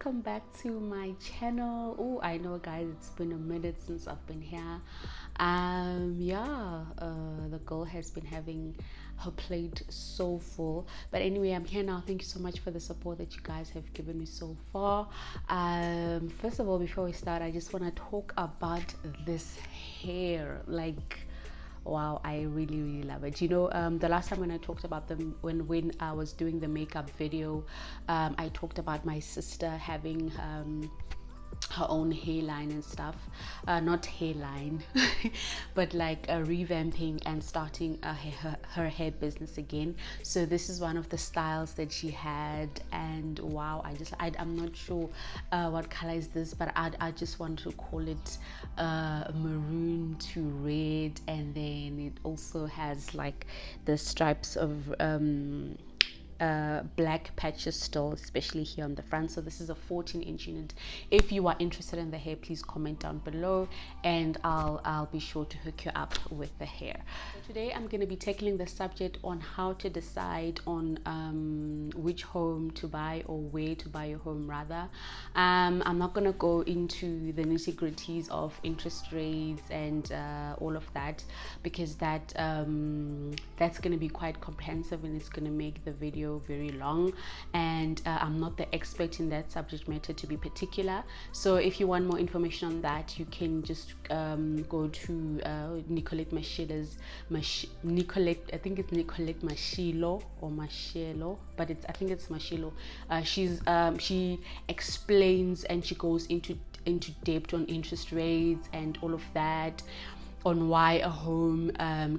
welcome back to my channel. Oh, I know guys, it's been a minute since I've been here. The girl has been having her plate so full, but anyway, I'm here now. Thank you so much for the support that you guys have given me so far. First of all, before we start, I just want to talk about this hair. Like, wow, I really love it. The last time when I talked about them, when I was doing the makeup video, I talked about my sister having her own hairline and stuff, not hairline but like revamping and starting her hair business again. So this is one of the styles that she had, and wow, I'm not sure what color is this, but I just want to call it maroon to red, and then it also has like the stripes of black patches still, especially here on the front. So this is a 14-inch unit. If you are interested in the hair, please comment down below and I'll be sure to hook you up with the hair. So today I'm going to be tackling the subject on how to decide on which home to buy, or where to buy your home rather. I'm not going to go into the nitty-gritties of interest rates and all of that, because that's going to be quite comprehensive and it's going to make the video very long, and I'm not the expert in that subject matter to be particular. So if you want more information on that, you can just go to Nicolette Mashilo's Nicolette, I think it's Nicolette Mashilo or Mashelo, but I think it's Mashilo. She explains and she goes into depth on interest rates and all of that, on why a home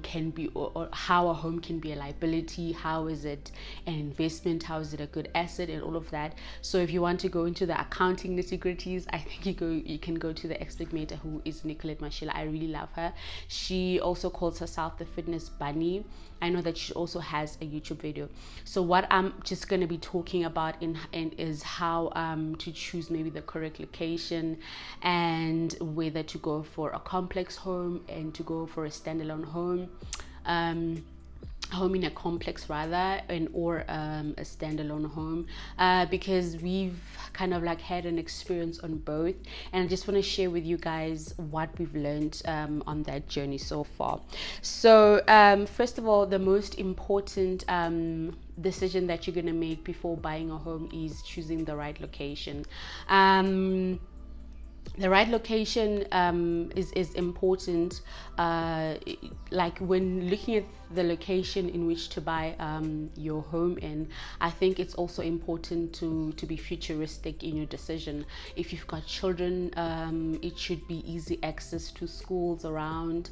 can be, or how a home can be a liability, how is it an investment, how is it a good asset, and all of that. So if you want to go into the accounting nitty-gritties, I think you can go to the expert mater, who is Nicolette Mashila. I really love her. She also calls herself the Fitness Bunny. I know that she also has a YouTube video. So what I'm just going to be talking about is how to choose maybe the correct location, and whether to go for a complex home and to go for a standalone home, home in a complex rather, or a standalone home, because we've kind of like had an experience on both, and I just want to share with you guys what we've learned on that journey so far. So first of all, the most important decision that you're going to make before buying a home is choosing the right location. The right location is important. Like when looking at the location in which to buy your home in, I think it's also important to be futuristic in your decision. If you've got children, it should be easy access to schools around.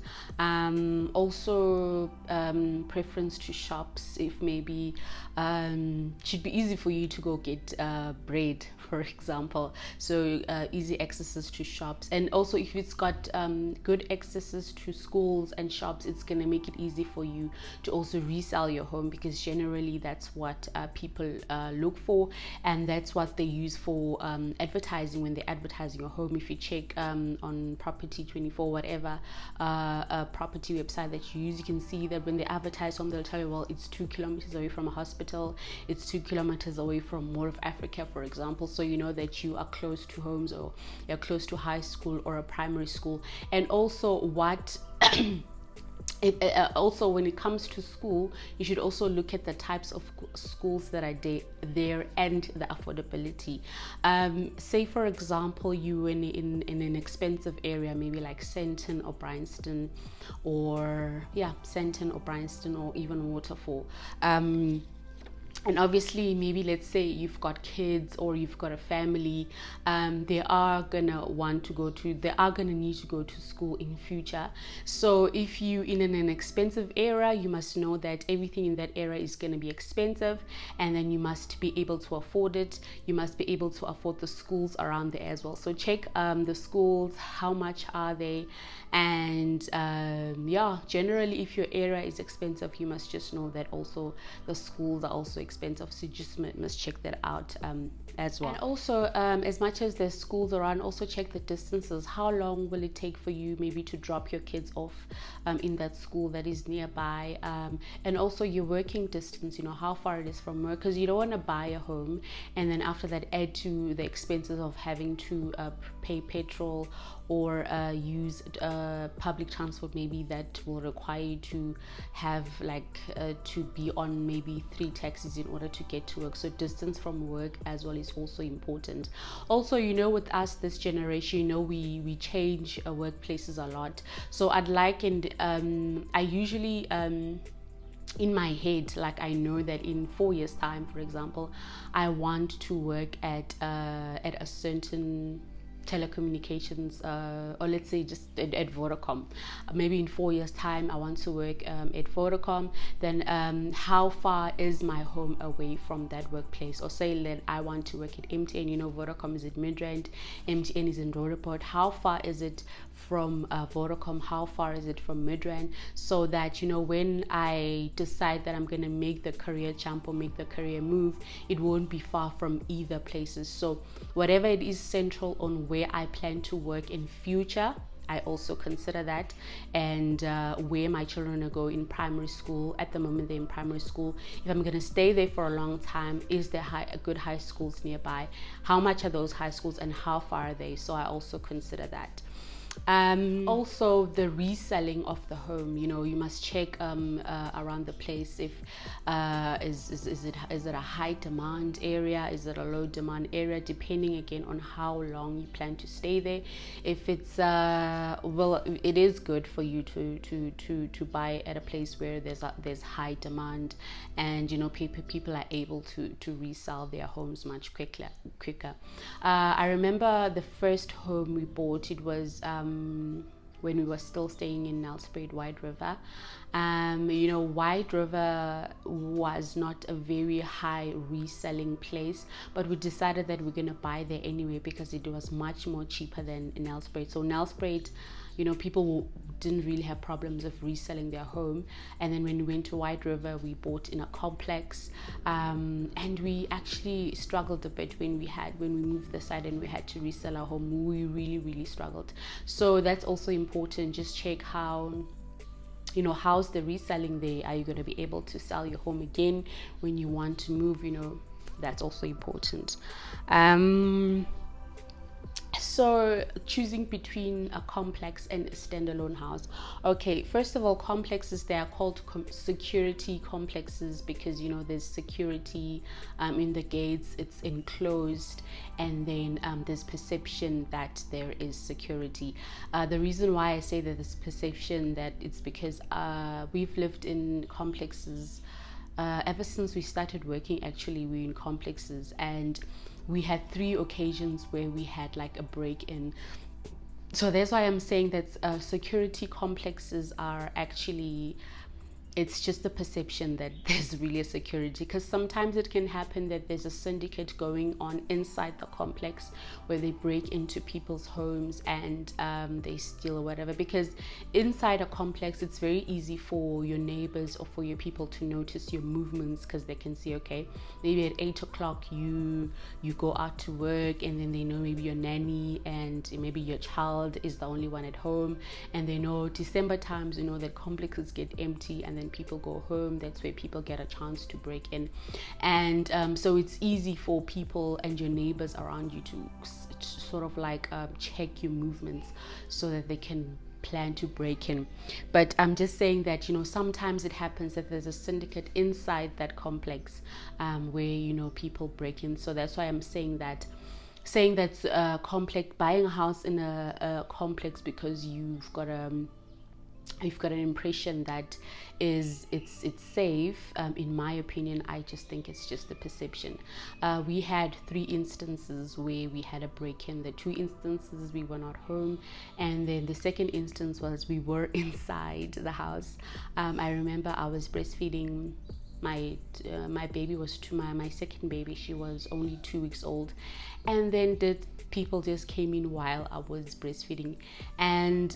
Also preference to shops, if maybe should be easy for you to go get bread, for example. So easy accesses to shops, and also if it's got good accesses to schools and shops, it's going to make it easy for you to also resell your home, because generally that's what people look for, and that's what they use for advertising when they're advertising your home. If you check on Property 24, whatever property website that you use, you can see that when they advertise home, they'll tell you, well, it's 2 kilometers away from a hospital, it's 2 kilometers away from Mall of Africa, for example. So you know that you are close to homes, or you're close to high school or a primary school. And also what also when it comes to school, you should also look at the types of schools that are there and the affordability. Say for example, you in an expensive area, maybe like Sandton or Bryanston, or Sandton or Bryanston, or even Waterfall. And obviously, maybe let's say you've got kids or you've got a family, they are gonna need to go to school in future. So if you in an expensive area, you must know that everything in that area is going to be expensive, and then you must be able to afford it. You must be able to afford the schools around there as well. So check the schools, how much are they, and generally if your area is expensive, you must just know that also the schools are also expensive, so you just must check that out as well. And also, as much as there's schools around, also check the distances. How long will it take for you maybe to drop your kids off in that school that is nearby, and also your working distance, you know, how far it is from work, because you don't want to buy a home and then after that add to the expenses of having to pay petrol or use public transport maybe that will require you to have like to be on maybe 3 taxis in order to get to work. So distance from work as well is also important. Also, you know, with us this generation, you know, we change workplaces a lot. So I'd like, and I usually in my head, like I know that in 4 years time, for example, I want to work at a certain telecommunications, or let's say just at Vodacom. Maybe in 4 years time I want to work at Vodacom. Then how far is my home away from that workplace? Or say that I want to work at MTN, you know, Vodacom is at Midrand, MTN is in Roodepoort. How far is it from Vodacom? How far is it from Midrand? So that, you know, when I decide that I'm going to make the career jump or make the career move, it won't be far from either places. So whatever it is central on where I plan to work in future, I also consider that, and where my children are going in primary school. At the moment they're in primary school. If I'm going to stay there for a long time, is there good high schools nearby? How much are those high schools and how far are they? So I also consider that. Also the reselling of the home, you know, you must check around the place if is it a high demand area, is it a low demand area, depending again on how long you plan to stay there. If it's well, it is good for you to buy at a place where there's high demand, and you know, people are able to resell their homes much quicker. I remember the first home we bought, it was when we were still staying in Nelspruit, White River. You know, White River was not a very high reselling place, but we decided that we're gonna buy there anyway because it was much more cheaper than Nelspruit. So Nelspruit, you know, people didn't really have problems of reselling their home. And then when we went to White River, we bought in a complex, and we actually struggled a bit when we moved the side and we had to resell our home. We really struggled. So that's also important. Just check how, you know, how's the reselling there. Are you going to be able to sell your home again when you want to move? You know, that's also important. So choosing between a complex and a standalone house. Okay, first of all, complexes, they are called security complexes because, you know, there's security in the gates, it's enclosed, and then there's perception that there is security. The reason why I say that there's perception, that it's because we've lived in complexes ever since we started working. Actually, we're in complexes, and we had 3 occasions where we had like a break-in. So that's why I'm saying that security complexes are actually, it's just the perception that there's really a security, because sometimes it can happen that there's a syndicate going on inside the complex where they break into people's homes and they steal or whatever. Because inside a complex, it's very easy for your neighbors or for your people to notice your movements, because they can see, okay, maybe at 8 o'clock you go out to work, and then they know maybe your nanny and maybe your child is the only one at home, and they know December times, you know, that complexes get empty and then people go home. That's where people get a chance to break in, and so it's easy for people and your neighbors around you to sort of like check your movements so that they can plan to break in. But I'm just saying that, you know, sometimes it happens that there's a syndicate inside that complex where, you know, people break in. So that's why I'm saying that complex, buying a house in a complex because you've got an impression that it's safe, in my opinion, I just think it's just the perception. We had 3 instances where we had a break-in. The 2 instances we were not home, and then the second instance was we were inside the house. I remember I was breastfeeding my baby was my second baby, she was only 2 weeks old, and then people just came in while I was breastfeeding, and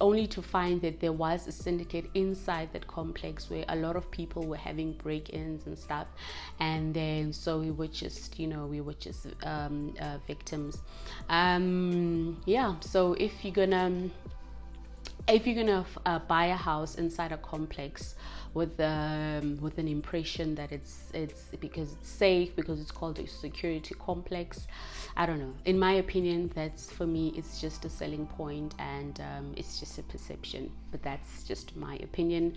only to find that there was a syndicate inside that complex where a lot of people were having break-ins and stuff, and then so we were just victims. Yeah, so if you're gonna buy a house inside a complex with an impression that it's because it's safe, because it's called a security complex, I don't know, in my opinion, that's, for me, it's just a selling point, and it's just a perception, but that's just my opinion.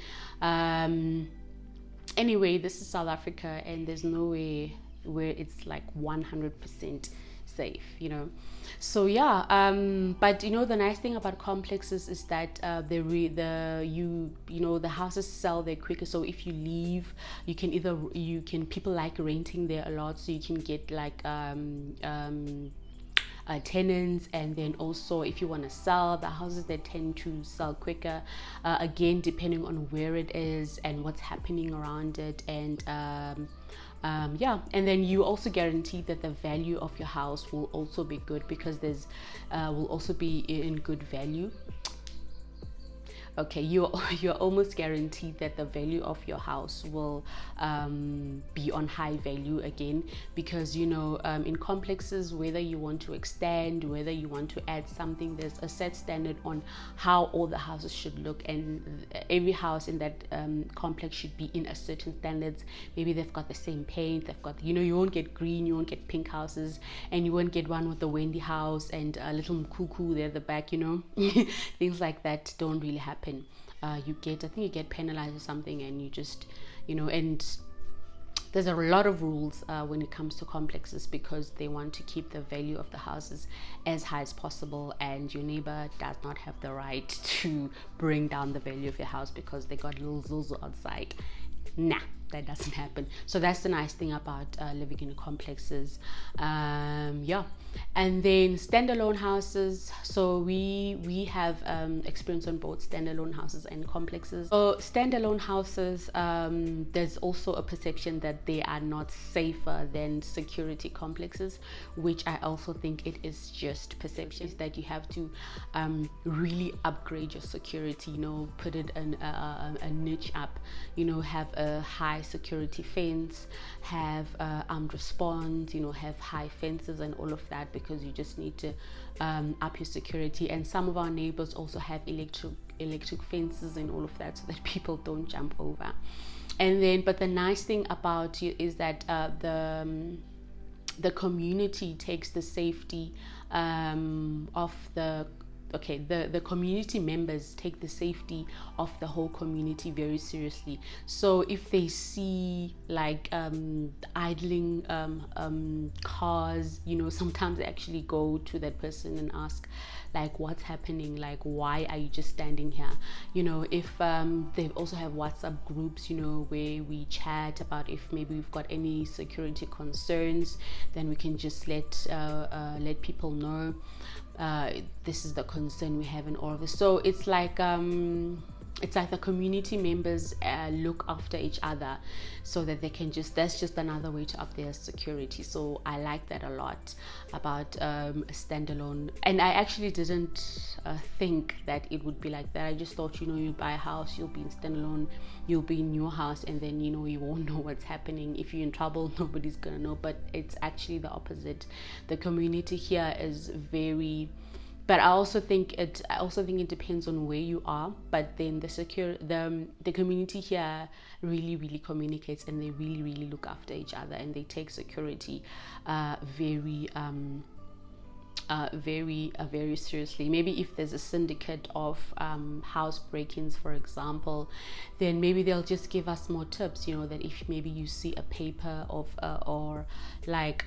Anyway, this is South Africa, and there's no way where it's like 100% safe, so yeah. But the nice thing about complexes is that the houses sell there quicker. So if you leave, people like renting there a lot, so you can get like tenants, and then also if you want to sell, the houses, they tend to sell quicker, again depending on where it is and what's happening around it, and yeah, and then you also guarantee that the value of your house will also be good, because will also be in good value. Okay, you're almost guaranteed that the value of your house will be on high value again, because in complexes, whether you want to extend, whether you want to add something, there's a set standard on how all the houses should look, and every house in that complex should be in a certain standards. Maybe they've got the same paint, they've got, you won't get green, you won't get pink houses, and you won't get one with the Wendy house and a little cuckoo there at the back, things like that don't really happen. I think you get penalized or something, and you just and there's a lot of rules when it comes to complexes, because they want to keep the value of the houses as high as possible, and your neighbor does not have the right to bring down the value of your house because they got little Zuzu outside. Nah, that doesn't happen. So that's the nice thing about living in complexes. Yeah, and then standalone houses. So we have experience on both standalone houses and complexes. So standalone houses, there's also a perception that they are not safer than security complexes, which I also think it is just perceptions, that you have to really upgrade your security, put it in a niche up, have a high security fence, have armed response, have high fences and all of that, because you just need to up your security. And some of our neighbors also have electric fences and all of that, so that people don't jump over. And then, but the nice thing about it is that the community takes the safety of the community members take the safety of the whole community very seriously. So if they see like idling cars, sometimes they actually go to that person and ask, like, what's happening, like, why are you just standing here? If they also have WhatsApp groups, where we chat about if maybe we've got any security concerns, then we can just let people know this is the concern we have in all of this. So it's like the community members look after each other, so that they can that's just another way to up their security. So I like that a lot about standalone, and I actually didn't think that it would be like that. I just thought, you buy a house, you'll be in standalone, you'll be in your house, and then you won't know what's happening. If you're in trouble, nobody's gonna know. But it's actually the opposite. The community here is very, but I also think it depends on where you are. But then the community here really, really communicates, and they really, really look after each other, and they take security very seriously. Maybe if there's a syndicate of house break-ins, for example, then maybe they'll just give us more tips, that if maybe you see a paper of or like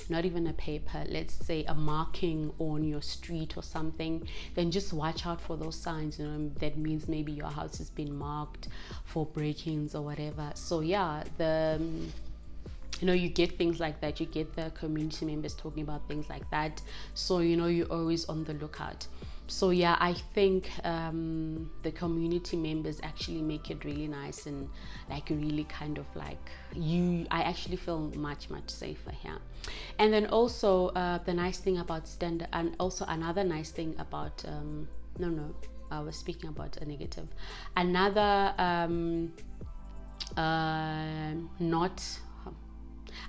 not even a paper, let's say a marking on your street or something, then just watch out for those signs. That means maybe your house has been marked for break-ins or whatever. So yeah, you get things like that. You get the community members talking about things like that. So you're always on the lookout. So yeah, I think the community members actually make it really nice, and like really kind of like I actually feel much safer here. And then also the nice thing about standard, and also another nice thing about no, I was speaking about a negative. Another not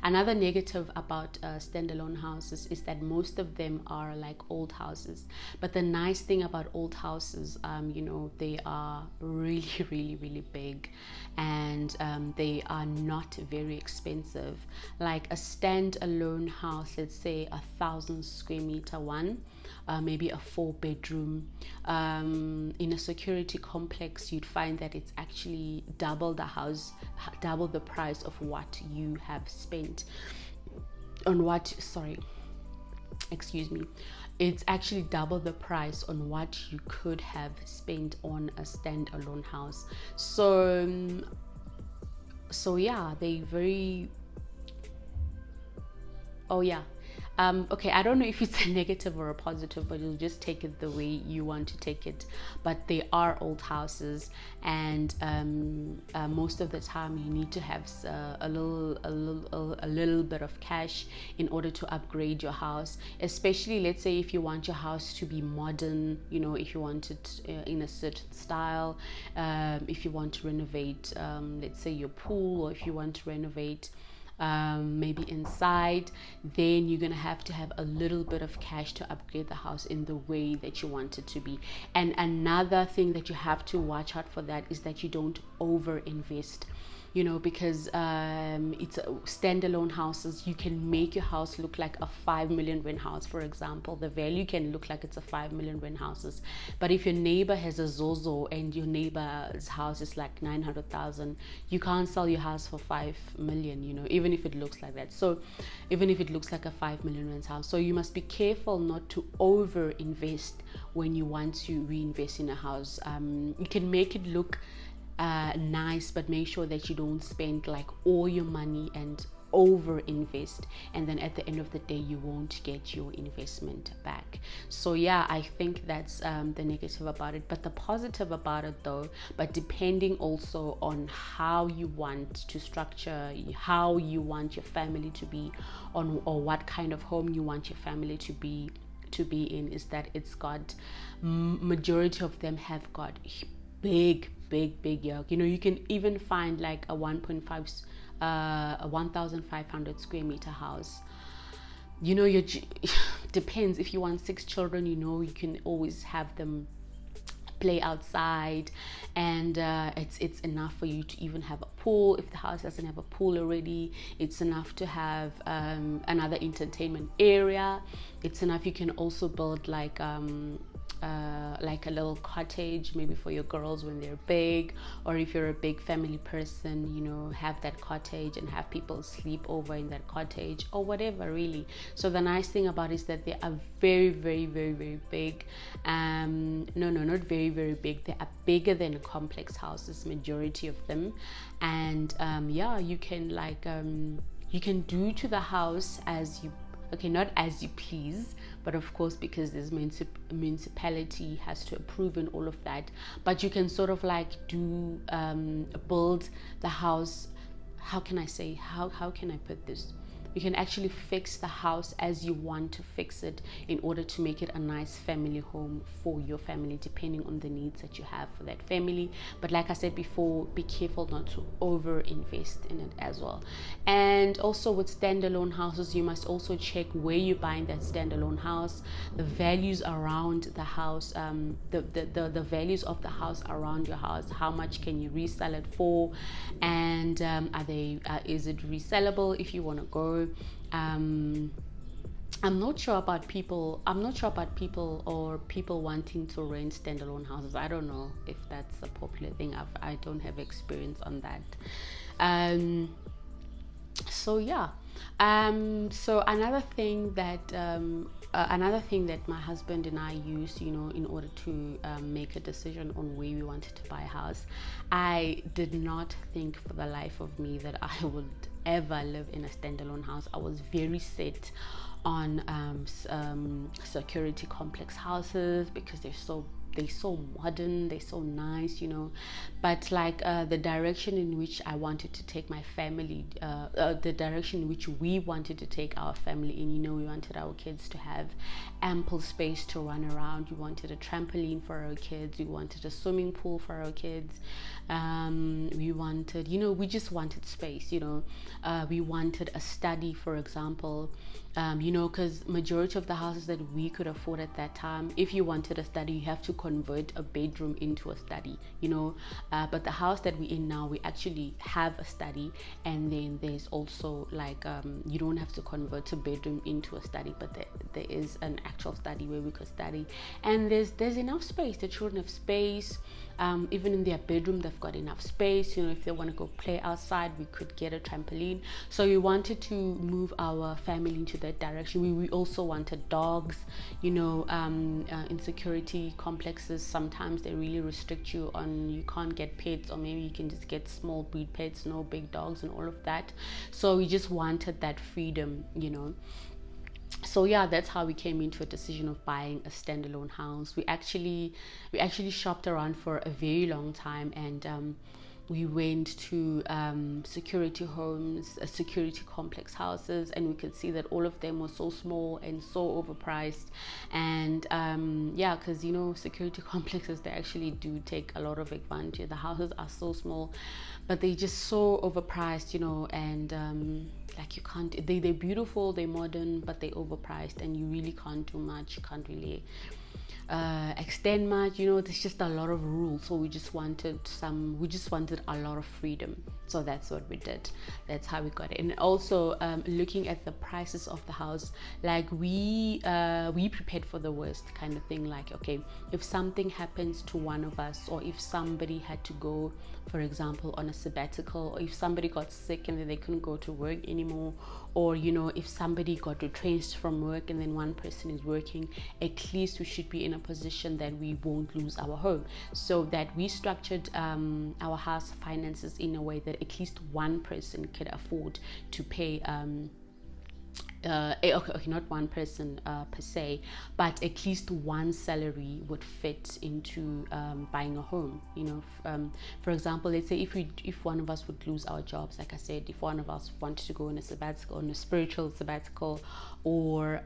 Another negative about standalone houses is that most of them are like old houses. But the nice thing about old houses, they are really big, and they are not very expensive. Like a standalone house, let's say 1,000 square meter one, maybe a 4-bedroom, in a security complex, you'd find that it's actually double the price of what you have spent on it's actually double the price on what you could have spent on a standalone house. So yeah, they very okay, I don't know if it's a negative or a positive, but you'll just take it the way you want to take it. But they are old houses, and most of the time you need to have a little bit of cash in order to upgrade your house. Especially, let's say, if you want your house to be modern, if you want it in a certain style, if you want to renovate, let's say, your pool, or if you want to renovate maybe inside, then you're gonna have to have a little bit of cash to upgrade the house in the way that you want it to be. And another thing that you have to watch out for that is that you don't over invest, because it's standalone houses. You can make your house look like a 5 million rand house, for example. The value can look like it's a 5 million rand houses, but if your neighbor has a Zozo and your neighbor's house is like 900,000, you can't sell your house for 5 million, even if it looks like that. So even if it looks like a 5 million rand house, so you must be careful not to over invest when you want to reinvest in a house. You can make it look nice, but make sure that you don't spend like all your money and over invest, and then at the end of the day you won't get your investment back. So yeah, I think that's the negative about it. But the positive about it, though, but depending also on how you want to structure, how you want your family to be on, or what kind of home you want your family to be in, is that it's got majority of them have got big yard. You can even find like a 1,500 square meter house. Depends. If you want 6 children, you can always have them play outside, and it's enough for you to even have a pool. If the house doesn't have a pool already, it's enough to have another entertainment area. It's enough. You can also build like a little cottage, maybe for your girls when they're big, or if you're a big family person, have that cottage and have people sleep over in that cottage, or whatever, really. So the nice thing about it is that they are very big. No, not very big. They are bigger than complex houses, majority of them. And you can you can do to the house not as you please, but of course, because this municipality has to approve and all of that, but you can sort of like build the house. How can I put this? You can actually fix the house as you want to fix it in order to make it a nice family home for your family, depending on the needs that you have for that family. But like I said before, be careful not to over invest in it as well. And also with standalone houses, you must also check where you're buying that standalone house, the values around the house, the values of the house around your house. How much can you resell it for, and is it resellable if you want to go? I'm not sure about people or people wanting to rent standalone houses. I don't know if that's a popular thing. I don't have experience on that. So another thing that my husband and I used, in order to make a decision on where we wanted to buy a house, I did not think for the life of me that I would ever live in a standalone house. I was very set on security complex houses because they're so modern, they're so nice, you know. But like the direction in which I wanted to take my family, the direction in which we wanted to take our family in, you know, we wanted our kids to have ample space to run around. We wanted a trampoline for our kids, we wanted a swimming pool for our kids, we wanted, you know, we just wanted space, you know. We wanted a study, for example, you know, because majority of the houses that we could afford at that time, if you wanted a study, you have to convert a bedroom into a study, you know. But the house that we're in now, we actually have a study, and then there's also like you don't have to convert a bedroom into a study, but there is an actual study where we could study, and there's enough space. The children have space. Even in their bedroom, they've got enough space, you know. If they want to go play outside, we could get a trampoline. So we wanted to move our family into that direction. We also wanted dogs, you know. In security complexes, sometimes they really restrict you on, you can't get pets, or maybe you can just get small breed pets, no big dogs and all of that. So we just wanted that freedom, you know. So yeah, that's how we came into a decision of buying a standalone house. We actually shopped around for a very long time, and we went to security homes, security complex houses, and we could see that all of them were so small and so overpriced. And yeah, because you know, security complexes, they actually do take a lot of advantage. The houses are so small, but they're just so overpriced, you know. And like, you can't, they're beautiful, they're modern, but they're overpriced, and you really can't do much. You can't really extend much, you know. There's just a lot of rules. So we just wanted a lot of freedom. So that's what we did. That's how we got it. And also looking at the prices of the house, like we prepared for the worst kind of thing. Like, okay, if something happens to one of us, or if somebody had to go, for example, on a sabbatical, or if somebody got sick and then they couldn't go to work anymore, or you know, if somebody got retrenched from work and then one person is working, at least we should be in a position that we won't lose our home. So that we structured our house finances in a way that at least one person could afford to pay okay, not one person per se, but at least one salary would fit into buying a home, you know. For example, let's say if one of us would lose our jobs, like I said, if one of us wanted to go on a sabbatical, on a spiritual sabbatical, or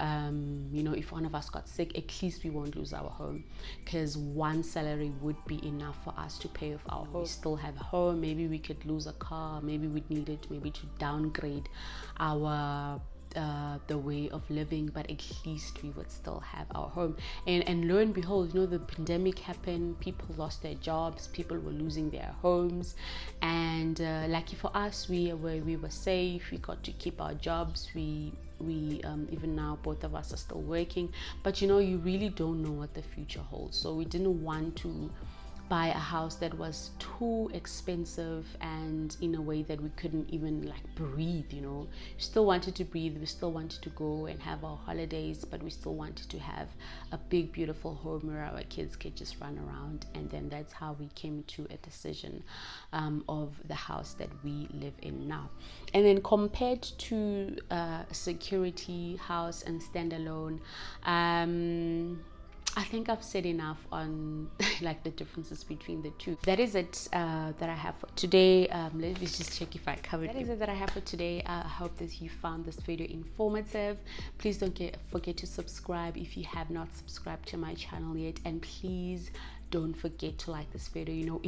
you know, if one of us got sick, at least we won't lose our home, because one salary would be enough for us to pay off our home. We still have a home. Maybe we could lose a car, maybe we'd need it maybe to downgrade our the way of living, but at least we would still have our home. And lo and behold, you know, the pandemic happened, people lost their jobs, people were losing their homes, and lucky for us, we were safe. We got to keep our jobs. We even now, both of us are still working, but you know, you really don't know what the future holds. So we didn't want to buy a house that was too expensive and in a way that we couldn't even like breathe, you know. We still wanted to breathe, we still wanted to go and have our holidays, but we still wanted to have a big beautiful home where our kids could just run around. And then that's how we came to a decision of the house that we live in now. And then compared to a security house and standalone, I think I've said enough on like the differences between the two. That is it that I have for today. Let me just check if I covered it. That is it that I have for today. I hope that you found this video informative. Please don't forget to subscribe if you have not subscribed to my channel yet, and please don't forget to like this video. You know,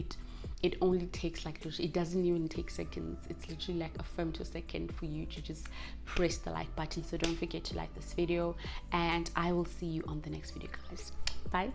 it only takes like, it doesn't even take seconds. It's literally like a femtosecond for you to just press the like button. So don't forget to like this video, and I will see you on the next video, guys. Bye.